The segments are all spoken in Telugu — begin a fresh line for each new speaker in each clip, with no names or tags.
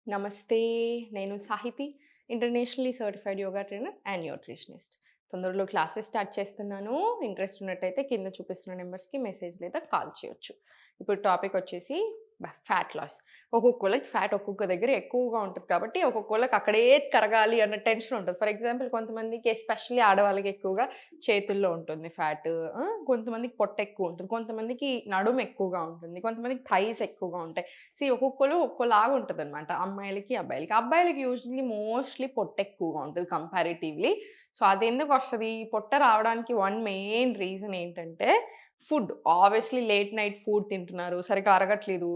నమస్తే. నేను Sahithi. Internationally certified yoga trainer and nutritionist. తొందరలో క్లాసెస్ స్టార్ట్ చేస్తున్నాను. ఇంట్రెస్ట్ ఉన్నట్టయితే కింద చూపిస్తున్న నంబర్స్‌కి మెసేజ్ లేదా కాల్ చేయొచ్చు. ఇప్పుడు టాపిక్ వచ్చేసి ఫ్యాట్ లాస్. ఒక్కొక్కళ్ళకి ఫ్యాట్ ఒక్కొక్క దగ్గర ఎక్కువగా ఉంటది కాబట్టి, ఒక్కొక్కళ్ళకి అక్కడే కరగాలి అన్న టెన్షన్ ఉంటది. ఫర్ ఎగ్జాంపుల్ కొంతమందికి ఎస్పెషల్లీ ఆడవాళ్ళకి ఎక్కువగా చేతుల్లో ఉంటుంది ఫ్యాటు. కొంతమందికి పొట్ట ఎక్కువ ఉంటుంది. కొంతమందికి నడుము ఎక్కువగా ఉంటుంది. కొంతమందికి థైస్ ఎక్కువగా ఉంటాయి. ఒక్కొక్కళ్ళు ఒక్కోలాగా ఉంటదనమాట. అమ్మాయిలకి, అబ్బాయిలకి. అబ్బాయిలకి యూజువల్లీ మోస్ట్‌లీ పొట్ట ఎక్కువగా ఉంటది కంపారిటివ్‌లీ. సో, అదెందుకొస్తది? పొట్ట రావడానికి వన్ మెయిన్ రీజన్ ఏంటంటే food. Obviously late night food తింటున్నారు. సరిగ్గా అరగట్లేదు.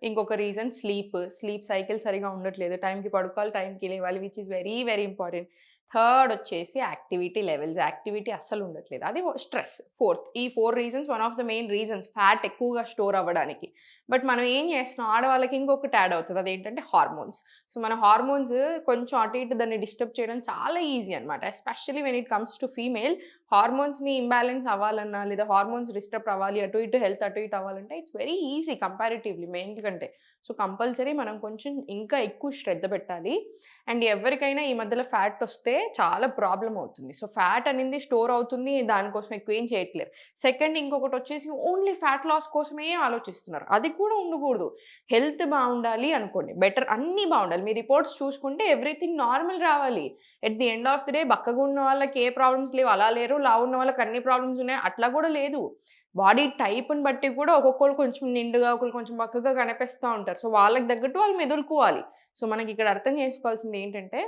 ఇంకొక రీజన్ స్లీప్. స్లీప్ సైకిల్ సరిగ్గా ఉండట్లేదు. టైంకి పడుకోవాలి, టైంకి లేవాలి. Which is very, very important. Third వచ్చేసి యాక్టివిటీ లెవెల్స్. యాక్టివిటీ అస్సలు ఉండట్లేదు. అది స్ట్రెస్. ఫోర్త్. ఈ 4 reasons one of the main reasons fat ఎక్కువగా స్టోర్ అవ్వడానికి. బట్ మనం ఏం చేస్తున్నాం, ఆడవాళ్ళకి ఇంకొకటి యాడ్ అవుతది. అదేంటంటే హార్మోన్స్. సో, మన హార్మోన్స్ కొంచెం అటు ఇటు దాన్ని డిస్టర్బ్ చేయడం చాలా ఈజీ అనమాట. Especially when it comes to female హార్మోన్స్‌ని ఇంబాలెన్స్ అవ్వాలన్నా, లేదా హార్మోన్స్ డిస్టర్బ్ అవ్వాలి, అటు ఇటు హెల్త్ అటు ఇటు అవ్వాలంటే it's very easy comparatively mail కంటే. సో, కంపల్సరీ మనం కొంచెం ఇంకా ఎక్కువ శ్రద్ధ పెట్టాలి. అండ్ ఎవరికైనా ఈ మధ్యలో ఫ్యాట్ వస్తే చాలా ప్రాబ్లమ్ అవుతుంది. సో, ఫ్యాట్ అనేది స్టోర్ అవుతుంది. దానికోసం ఎక్కువ ఏం చేయట్లేదు. సెకండ్ ఇంకొకటొచ్చేసి ఓన్లీ ఫ్యాట్ లాస్ కోసమే ఆలోచిస్తున్నారు. అది కూడా ఉండకూడదు. హెల్త్ బావుండాలి అనుకోండి. బెటర్ అన్నీ బావుండాలి. మీ రిపోర్ట్స్ చూసుకుంటే ఎవ్రీథింగ్ నార్మల్ రావాలి. At the end of the day బక్కగా ఉన్న వాళ్ళకి ఏ ప్రాబ్లమ్స్ లేవు. అలా లేరు. లావు ఉన్న వాళ్ళకి అన్ని ప్రాబ్లమ్స్ ఉన్నాయి. అట్లా కూడా లేదు. బాడీ టైప్‌ని బట్టి కూడా ఒక్కొక్కళ్ళు కొంచెం నిండుగా, ఒకళ్ళు కొంచెం బక్కగా కనిపిస్తా ఉంటారు. సో, వాళ్ళకి తగ్గట్టు వాళ్ళు మెదులుకోవాలి. సో, మనకిక్కడ అర్థం చేసుకోవాల్సింది ఏంటంటే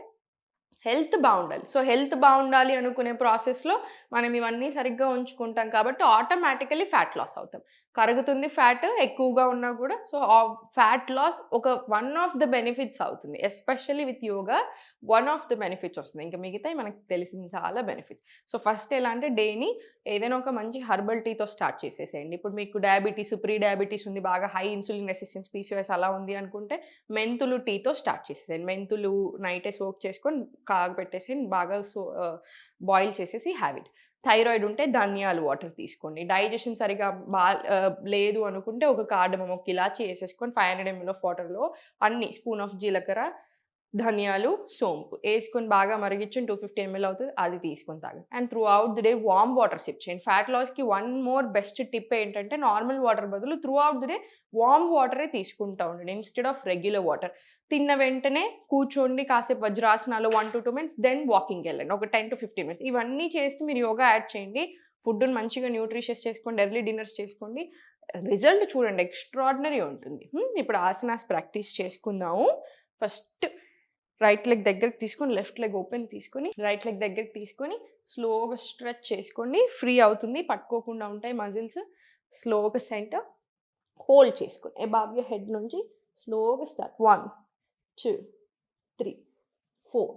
హెల్త్ బావుండాలి. సో, హెల్త్ బావుండాలి అనుకునే ప్రాసెస్‌లో మనం ఇవన్నీ సరిగ్గా ఉంచుకుంటాం కాబట్టి ఆటోమేటికల్లీ ఫ్యాట్ లాస్ అవుతాం. కరుగుతుంది ఫ్యాట్ ఎక్కువగా ఉన్నా కూడా. సో, ఫ్యాట్ లాస్ ఒక వన్ ఆఫ్ ద బెనిఫిట్స్ అవుతుంది. Especially with yoga one of the benefits వస్తుంది. ఇంక మిగతాయి మనకు తెలిసిన చాలా బెనిఫిట్స్. సో, ఫస్ట్ ఎలా అంటే డేని ఏదైనా ఒక మంచి హెర్బల్ టీతో స్టార్ట్ చేసేసేయండి. ఇప్పుడు మీకు డయాబెటిస్, ప్రీ డయాబెటిస్ ఉంది. బాగా హై ఇన్సులిన్ రెసిస్టెన్స్ పీసీఓఎస్ అలా ఉంది అనుకుంటే మెంతులు టీతో స్టార్ట్ చేసేసేయండి. మెంతులు నైటే సోక్ చేసుకొని కాగబెట్టేసి బాగా బాయిల్ చేసేసి హ్యావ్ ఇట్. థైరాయిడ్ ఉంటే ధనియాలు వాటర్ తీసుకోండి. డైజెషన్ సరిగ్గా లేదు అనుకుంటే ఒక కార్డమమ్, ఒక ఇలాచీ ఏసేసుకొని 500 ఎంఎల్ ఆఫ్ వాటర్‌లో అన్ని స్పూన్ ఆఫ్ జీలకర్ర, ధనియాలు, సోంపు ఏసుకొని బాగా మరిగిచ్చి 250 ఎంఎల్ అవుతది. అది తీసుకొని తాగండి. And throughout the day warm water sip చేయండి. ఫ్యాట్ లాస్‌కి వన్ మోర్ బెస్ట్ టిప్ ఏంటంటే నార్మల్ వాటర్ బదులు throughout the day warm వాటరే తీసుకుంటా ఉండండి. Instead of regular water. తిన్న వెంటనే కూర్చోండి కాసేపు వజ్రాసనాలు 1-2 మినిట్స్ దెన్ వాకింగ్‌కెళ్ళండి. ఒక 10-15 మినిట్స్. ఇవన్నీ చేస్తూ మీరు యోగా యాడ్ చేయండి. ఫుడ్‌ని మంచిగా న్యూట్రిషియస్ చేసుకోండి. ఎర్లీ డిన్నర్స్ చేసుకోండి. రిజల్ట్ చూడండి ఎక్స్ట్రార్డినరీ ఉంటుంది. ఇప్పుడు ఆసనాస్ ప్రాక్టీస్ చేసుకుందాము. ఫస్ట్ రైట్ లెగ్ దగ్గరికి తీసుకొని, లెఫ్ట్ లెగ్ ఓపెన్ తీసుకొని, రైట్ లెగ్ దగ్గరికి తీసుకొని, స్లోగా స్ట్రెచ్ చేసుకోండి. ఫ్రీ అవుతుంది. పట్టుకోకుండా ఉంటాయి మజిల్స్. స్లోగా సెంటర్ హోల్డ్ చేసుకోండి. అబవ్ యూర్ హెడ్ నుంచి స్లోగా స్టార్ట్. 1, 2, 3, 4,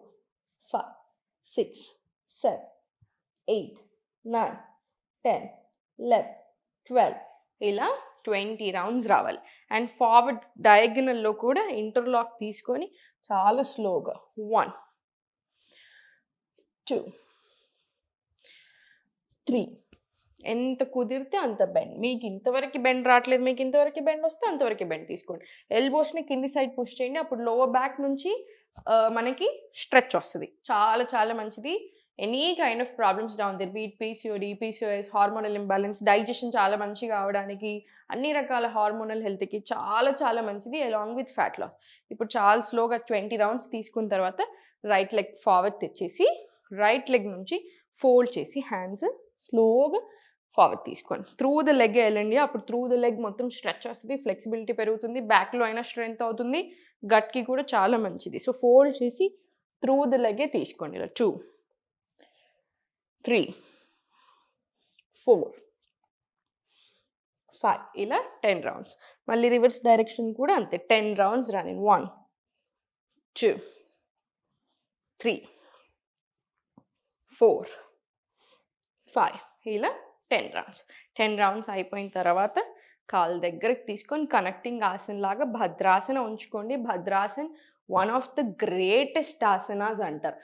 5, 6, 7, 8, 9, 10, 11, 12 ఇలా 20 రౌండ్స్ రావాలి. అండ్ ఫార్వర్డ్ డయాగనల్‌లో కూడా ఇంటర్లాక్ తీసుకొని చాలా స్లోగా 1, 2, 3 ఎంత కుదిరితే అంత బెండ్. మీకు ఇంతవరకు బెండ్ రావట్లేదు, మీకు ఇంతవరకు బెండ్ వస్తే అంతవరకే బెండ్ తీసుకోండి. ఎల్బోస్‌ని కింది సైడ్ పుష్ చేయండి. అప్పుడు లోవర్ బ్యాక్ నుంచి మనకి స్ట్రెచ్ వస్తది. చాలా చాలా మంచిది. Any kind of problems down there be it PCOD, PCOS, hormonal imbalance, digestion చాలా మంచిగా అవ్వడానికి, అన్ని రకాల హార్మోనల్ హెల్త్‌కి చాలా చాలా మంచిది అలాంగ్ విత్ ఫ్యాట్ లాస్. ఇప్పుడు చాలా స్లోగా 20 రౌండ్స్ తీసుకున్న తర్వాత రైట్ లెగ్ ఫార్వర్డ్ తెచ్చేసి, రైట్ లెగ్ నుంచి ఫోల్డ్ చేసి హ్యాండ్స్ స్లోగా ఫార్వర్డ్ తీసుకోండి. త్రూ ద లెగ్ ఎళ్ళండి. అప్పుడు త్రూ ద లెగ్ మొత్తం స్ట్రెచ్ వస్తది. ఫ్లెక్సిబిలిటీ పెరుగుతుంది. బ్యాక్‌లో అయినా స్ట్రెంత్ అవుతుంది. గట్‌కి కూడా చాలా మంచిది. సో, ఫోల్డ్ చేసి త్రూ ద లెగ్గే తీసుకోండి. ఇలా 2, 3, 4, 5 ఇలా 10 రౌండ్స్. మళ్ళీ రివర్స్ డైరెక్షన్ కూడా అంతే. 10 రౌండ్స్ రన్నింగ్. 1, 2, 3, 4, 5 ఇలా 10 రౌండ్స్. 10 రౌండ్స్ అయిపోయిన తర్వాత కాళ్ళు దగ్గరకి తీసుకొని కనెక్టింగ్ ఆసన్ లాగా భద్రాసన ఉంచుకోండి. Bhadrasan one of the greatest asanas అంటారు.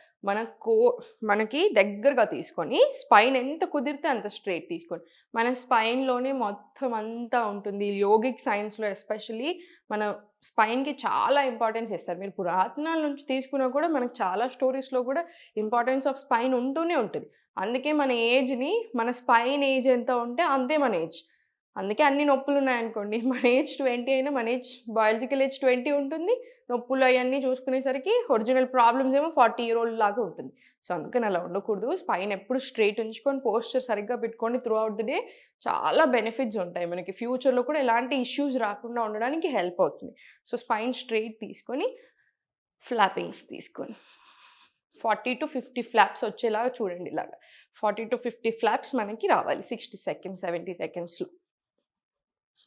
మనకి దగ్గరగా తీసుకొని స్పైన్ ఎంత కుదిరితే అంత స్ట్రెయిట్ తీసుకోండి. మన స్పైన్‌లోనే మొత్తం అంతా ఉంటుంది. యోగిక్ సైన్స్‌లో ఎస్పెషల్లీ మన స్పైన్‌కి చాలా ఇంపార్టెన్స్ ఇస్తారు. మీరు పురాతనాల నుంచి తీసుకున్నా కూడా మనకు చాలా స్టోరీస్‌లో కూడా ఇంపార్టెన్స్ ఆఫ్ స్పైన్ ఉంటూనే ఉంటది. అందుకే మన ఏజ్‌ని మన స్పైన్ ఏజ్ ఎంత ఉంటే అంతే మన ఏజ్. అందుకే అన్ని నొప్పులున్నాయనుకోండి మన ఏజ్ 20 అయినా మన ఏజ్ బయాలజికల్ ఏజ్ 20 ఉంటుంది. నొప్పులు అయన్నీ చూసుకునేసరికి ఒరిజినల్ ప్రాబ్లమ్స్ ఏమో 40 ఇయర్ ఓల్డ్ లాగా ఉంటుంది. సో, అందుకని అలా ఉండకూడదు. స్పైన్ ఎప్పుడు స్ట్రెయిట్ ఉంచుకొని పోస్చర్ సరిగ్గా పెట్టుకోండి త్రూ ఔట్ ది డే. చాలా బెనిఫిట్స్ ఉంటాయి. మనకి ఫ్యూచర్‌లో కూడా ఎలాంటి ఇష్యూస్ రాకుండా ఉండడానికి హెల్ప్ అవుతుంది. సో, స్పైన్ స్ట్రెయిట్ తీసుకొని ఫ్లాపింగ్స్ తీసుకొని 40-50 ఫ్లాప్స్ వచ్చేలాగా చూడండి ఇలాగా. 40-50 ఫ్లాప్స్ మనకి రావాలి 60 సెకండ్స్, 70 సెకండ్స్‌లో.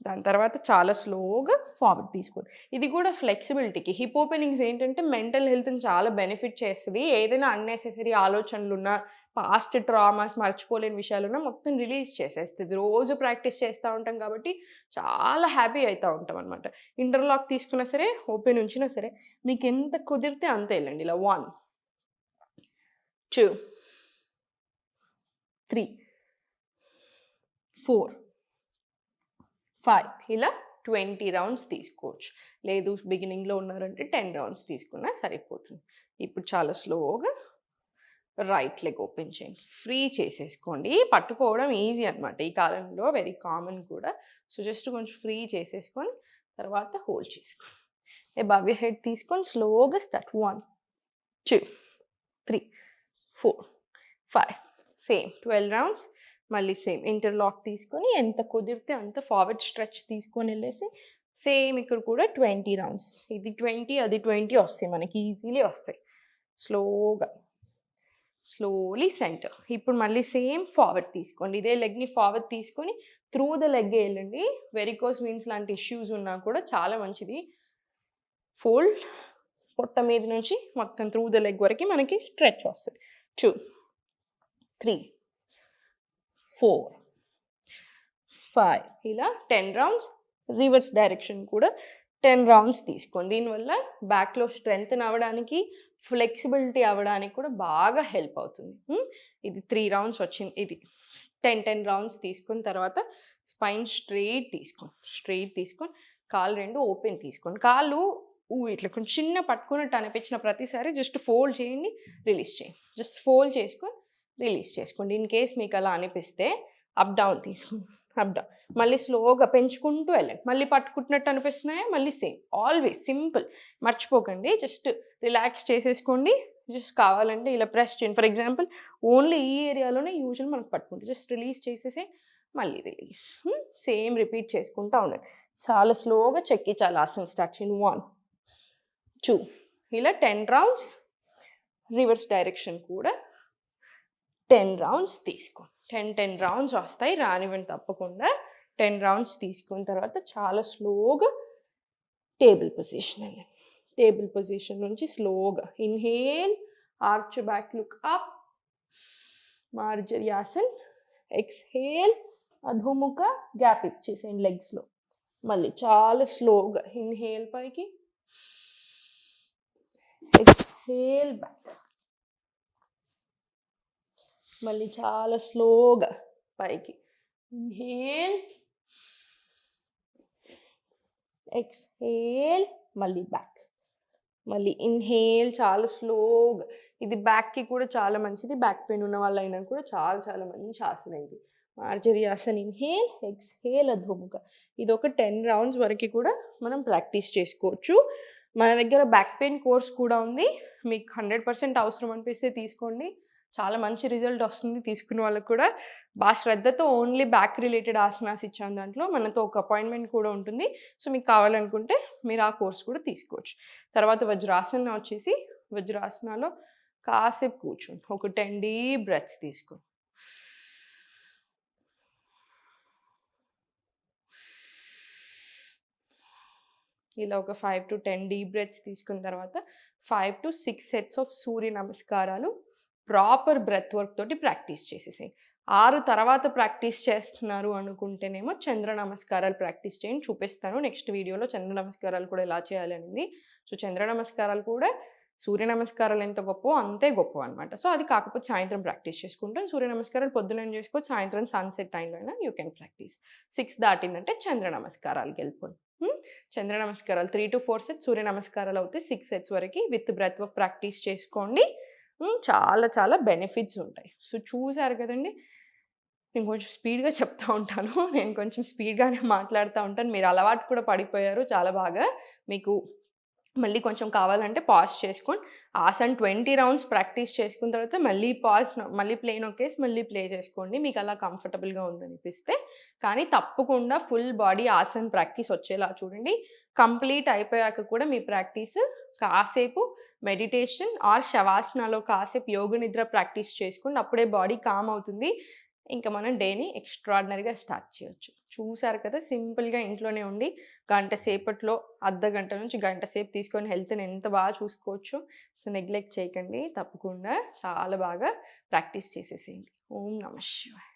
దాని తర్వాత చాలా స్లోగా ఫార్వర్డ్ తీసుకోండి. ఇది కూడా ఫ్లెక్సిబిలిటీకి. హిప్ ఓపెనింగ్స్ ఏంటంటే మెంటల్ హెల్త్‌ని చాలా బెనిఫిట్ చేస్తది. ఏదైనా అన్నెసెసరీ ఆలోచనలున్నా, పాస్ట్ ట్రామాస్, మర్చిపోలేని విషయాలున్నా మొత్తం రిలీజ్ చేసేస్తది. రోజు ప్రాక్టీస్ చేస్తా ఉంటాం కాబట్టి చాలా హ్యాపీ అయితా ఉంటామనమాట. ఇంటర్లాక్ తీసుకున్నా సరే, ఓపెన్ ఉంచినా సరే మీకెంత కుదిరితే అంత ఎళ్ళండి. ఇలా 1, 2, 3, 4, 5 ఇలా 20 రౌండ్స్ తీసుకోవచ్చు. లేదు బిగినింగ్‌లో ఉన్నారంటే 10 రౌండ్స్ తీసుకున్నా సరిపోతుంది. ఇప్పుడు చాలా స్లోగా రైట్ లెగ్ ఓపెన్ చేయండి. ఫ్రీ చేసేసుకోండి. పట్టుకోవడం ఈజీ అనమాట. ఈ కాలంలో వెరీ కామన్ కూడా. సో, జస్ట్ కొంచెం ఫ్రీ చేసేసుకొని తర్వాత హోల్డ్ చేసుకోండి. అబవ్ యూర్ హెడ్ తీసుకొని స్లోగా స్టార్ట్. 1, 2, 3, 4, 5 same 12 rounds. మళ్ళీ సేమ్ ఇంటర్లాక్ తీసుకొని ఎంత కుదిరితే అంత ఫార్వర్డ్ స్ట్రెచ్ తీసుకొని వెళ్ళేసి సేమ్ ఇక్కడ కూడా 20 రౌండ్స్. ఇది 20 అది 20 వస్తాయి మనకి ఈజీలీ వస్తాయి. Slowly centre. ఇప్పుడు మళ్ళీ సేమ్ ఫార్వర్డ్ తీసుకోండి. ఇదే లెగ్‌ని ఫార్వర్డ్ తీసుకొని త్రూ ద లెగ్ వెళ్ళండి. వెరికోస్ వెయిన్స్ లాంటి ఇష్యూస్ ఉన్నా కూడా చాలా మంచిది. ఫోల్డ్ పొట్ట మీద నుంచి మొత్తం త్రూ ద లెగ్ వరకు మనకి స్ట్రెచ్ వస్తది. 2, 3, 4, 5 ఇలా 10 రౌండ్స్. రివర్స్ డైరెక్షన్ కూడా 10 రౌండ్స్ తీసుకోండి. దీనివల్ల బ్యాక్‌లో స్ట్రెంథెన్ అవ్వడానికి, ఫ్లెక్సిబిలిటీ అవ్వడానికి కూడా బాగా హెల్ప్ అవుతుంది. ఇది 3 రౌండ్స్ వచ్చింది. ఇది 10 రౌండ్స్ తీసుకున్న తర్వాత స్పైన్ స్ట్రెయిట్ తీసుకొని కాళ్ళు 2 ఓపెన్ తీసుకోండి. కాళ్ళు ఇట్లా కొంచెం చిన్న పట్టుకున్నట్టు అనిపించిన ప్రతిసారి జస్ట్ ఫోల్డ్ చేయండి, రిలీజ్ చేయండి. జస్ట్ ఫోల్డ్ చేసుకొని రిలీజ్ చేసుకోండి. ఇన్ కేస్ మీకు అలా అనిపిస్తే అప్ డౌన్ తీసుకోండి. అప్ డౌన్ మళ్ళీ స్లోగా పెంచుకుంటూ వెళ్ళండి. మళ్ళీ పట్టుకుంటున్నట్టు అనిపిస్తున్నాయా మళ్ళీ సేమ్. Always simple. మర్చిపోకండి. జస్ట్ రిలాక్స్ చేసేసుకోండి. జస్ట్ కావాలంటే ఇలా ప్రెస్ చేయండి. ఫర్ ఎగ్జాంపుల్ ఓన్లీ ఈ ఏరియాలోనే యూజువల్ మనకు పట్టుకుంటాం. జస్ట్ రిలీజ్ చేసేసి మళ్ళీ రిలీజ్. సేమ్ రిపీట్ చేసుకుంటూ ఉండండి. చాలా స్లోగా చెక్కి చాలా ఆసనం స్టార్ట్ చేయండి. 1, 2 ఇలా 10 రౌండ్స్. రివర్స్ డైరెక్షన్ కూడా 10 రౌండ్స్ తీసుకోండి. 10 రౌండ్స్ వస్తాయి. రానివ్వండి తప్పకుండా. 10 రౌండ్స్ తీసుకున్న తర్వాత చాలా స్లోగా టేబుల్ పొజిషన్ అండి. టేబుల్ పొజిషన్ నుంచి స్లోగా inhale, arch back look up, Marjaryasan. Exhale, Adhomukha gap ఇచ్చేసేయండి లెగ్స్లో. మళ్ళీ చాలా స్లోగా ఇన్హేల్ పైకి, ఎక్స్హేల్ బ్యాక్. మళ్ళీ చాలా స్లోగా పైకి ఇన్హేల్, ఎక్స్హేల్, మళ్ళీ బ్యాక్. మళ్ళీ ఇన్హేల్ చాలా స్లోగా. ఇది బ్యాక్కి కూడా చాలా మంచిది. బ్యాక్ పెయిన్ ఉన్న వాళ్ళైనా కూడా చాలా మంచి ఆసనం ఇది. మార్జర్యాసన్ ఇన్హేల్, ఎక్స్హేల్, అధోముఖ. ఇది ఒక 10 రౌండ్స్ వరకు కూడా మనం ప్రాక్టీస్ చేసుకోవచ్చు. మన దగ్గర బ్యాక్ పెయిన్ కోర్స్ కూడా ఉంది. మీకు 100% అవసరం అనిపిస్తే తీసుకోండి. చాలా మంచి రిజల్ట్ వస్తుంది తీసుకున్న వాళ్ళకి కూడా. బాగా శ్రద్ధతో ఓన్లీ బ్యాక్ రిలేటెడ్ ఆసనాస్ ఇచ్చాం దాంట్లో. మనతో ఒక అపాయింట్మెంట్ కూడా ఉంటుంది. సో, మీకు కావాలనుకుంటే మీరు ఆ కోర్స్ కూడా తీసుకోవచ్చు. తర్వాత వజ్రాసన వచ్చేసి వజ్రాసనాలో కాసేపు కూర్చోండి. ఒక 10 డీప్ బ్రెత్స్ తీసుకోండి. ఇలా ఒక 5 to 10 డీప్ బ్రెత్స్ తీసుకున్న తర్వాత 5 to 6 సెట్స్ ఆఫ్ సూర్య నమస్కారాలు ప్రాపర్ బ్రెత్ వర్క్ తోటి ప్రాక్టీస్ చేసేసేయండి. 6 తర్వాత ప్రాక్టీస్ చేస్తున్నారు అనుకుంటేనేమో చంద్ర నమస్కారాలు ప్రాక్టీస్ చేయండి. చూపిస్తాను నెక్స్ట్ వీడియోలో చంద్ర నమస్కారాలు కూడా ఎలా చేయాలి అనేది. సో, చంద్ర నమస్కారాలు కూడా సూర్య నమస్కారాలు ఎంత గొప్పో అంతే గొప్ప అనమాట. సో, అది కాకపోతే సాయంత్రం ప్రాక్టీస్ చేసుకుంటాం. సూర్య నమస్కారాలు పొద్దున చేసుకోవచ్చు, సాయంత్రం సన్సెట్ టైంలో అయినా యూ కెన్ ప్రాక్టీస్. 6 దాటిందంటే చంద్ర నమస్కారాలకి వెళ్ళిపోండి. చంద్ర నమస్కారాలు 3-4 సెట్స్, సూర్య నమస్కారాలు అవుతాయి 6 సెట్స్ వరకి విత్ బ్రెత్ వర్క్ ప్రాక్టీస్ చేసుకోండి. చాలా చాలా బెనిఫిట్స్ ఉంటాయి. సో, చూసారు కదండీ! నేను కొంచెం స్పీడ్‌గా చెప్తా ఉంటాను. నేను కొంచెం స్పీడ్‌గానే మాట్లాడుతా ఉంటాను. మీరు అలవాటు కూడా పడిపోయారు చాలా బాగా. మీకు మళ్ళీ కొంచెం కావాలంటే పాజ్ చేసుకోండి. ఆసన్ 20 రౌండ్స్ ప్రాక్టీస్ చేసుకున్న తర్వాత మళ్ళీ మళ్ళీ ప్లే నొక్కేసి మళ్ళీ ప్లే చేసుకోండి. మీకలా కంఫర్టబుల్‌గా ఉందనిపిస్తే. కానీ తప్పకుండా ఫుల్ బాడీ ఆసన్ ప్రాక్టీస్ వచ్చేలా చూడండి. కంప్లీట్ అయిపోయాక కూడా మీ ప్రాక్టీస్ కాసేపు మెడిటేషన్ ఆర్ శవాసనాలో కాసేపు యోగ నిద్ర ప్రాక్టీస్ చేసుకోండి. అప్పుడే బాడీ కామ్ అవుతుంది. ఇంక మనం డేని ఎక్స్‌ట్రార్డినరీగా స్టార్ట్ చేయొచ్చు. చూసారు కదా! సింపుల్‌గా ఇంట్లోనే ఉండి గంట సేపట్లో అర్ధగంట నుంచి గంట సేపు తీసుకొని హెల్త్‌ని ఎంత బాగా చూసుకోవచ్చో. సో, నెగ్లెక్ట్ చేయకండి. తప్పకుండా చాలా బాగా ప్రాక్టీస్ చేసేసేయండి. ఓం నమః శివాయ.